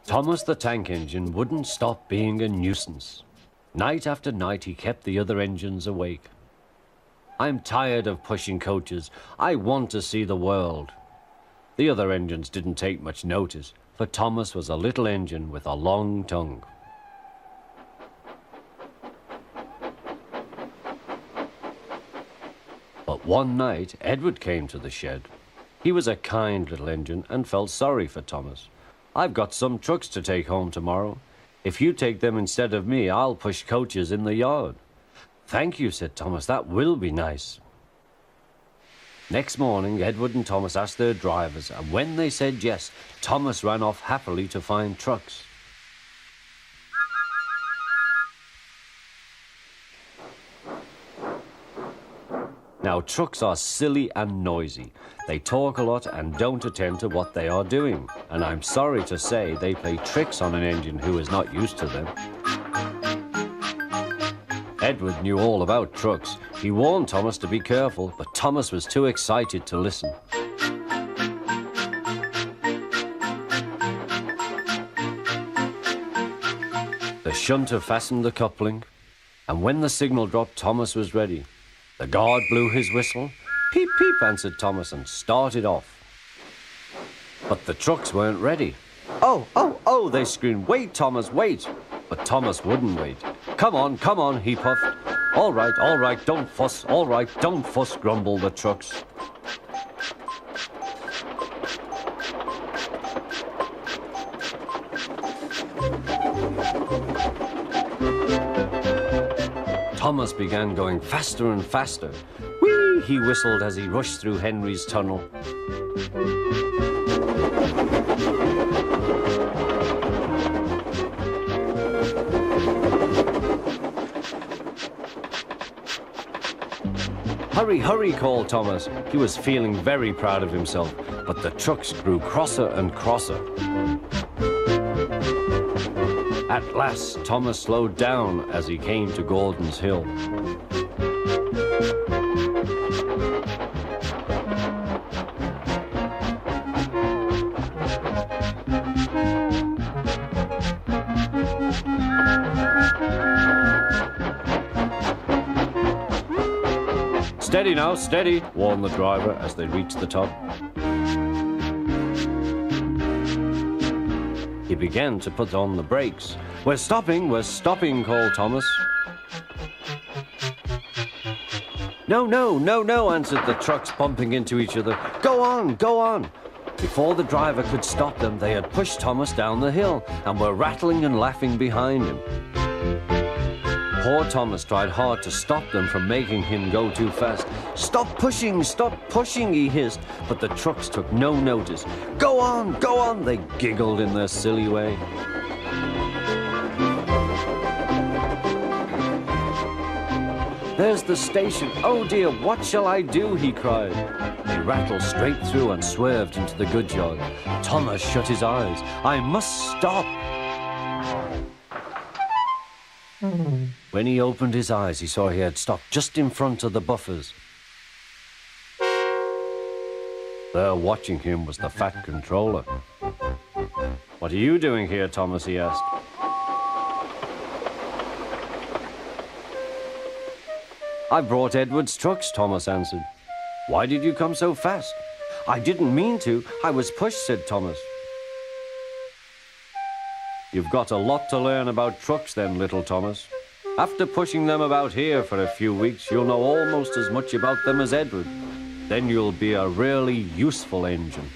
Thomas the tank engine wouldn't stop being a nuisance. Night after night he kept the other engines awake. I'm tired of pushing coaches. I want to see the world. The other engines didn't take much notice, for Thomas was a little engine with a long tongue. But one night, Edward came to the shed. He was a kind little engine and felt sorry for Thomas. "I've got some trucks to take home tomorrow. If you take them instead of me, I'll push coaches in the yard." "Thank you," said Thomas. "That will be nice." Next morning, Edward and Thomas asked their drivers, and when they said yes, Thomas ran off happily to find trucks. Now, trucks are silly and noisy. They talk a lot and don't attend to what they are doing. And I'm sorry to say they play tricks on an engine who is not used to them. Edward knew all about trucks. He warned Thomas to be careful, but Thomas was too excited to listen. The shunter fastened the coupling, and when the signal dropped, Thomas was ready. The guard blew his whistle. "Peep, peep," answered Thomas, and started off. But the trucks weren't ready. "Oh, oh, oh," they screamed. "Wait, Thomas, wait." But Thomas wouldn't wait. Come on," he puffed. All right, don't fuss. All right, don't fuss," grumbled the trucks. Thomas began going faster and faster. "Whee!" he whistled as he rushed through Henry's tunnel. "Hurry, hurry," called Thomas. He was feeling very proud of himself, but the trucks grew crosser and crosser. At last, Thomas slowed down as he came to Gordon's Hill. "Steady now, steady," warned the driver as they reached the top. He began to put on the brakes. We're stopping," called Thomas. No," answered the trucks, bumping into each other. Go on." Before the driver could stop them, they had pushed Thomas down the hill and were rattling and laughing behind him. Poor Thomas tried hard to stop them from making him go too fast. Stop pushing, he hissed, but the trucks took no notice. Go on, they giggled in their silly way. "There's the station. Oh dear, what shall I do?" he cried. They rattled straight through and swerved into the goods yard. Thomas shut his eyes. "I must stop." When he opened his eyes, he saw he had stopped just in front of the buffers. There watching him was the fat controller. "What are you doing here, Thomas?" he asked. "I brought Edward's trucks," Thomas answered. "Why did you come so fast?" "I didn't mean to. I was pushed," said Thomas. "You've got a lot to learn about trucks then, little Thomas. After pushing them about here for a few weeks, you'll know almost as much about them as Edward. Then you'll be a really useful engine."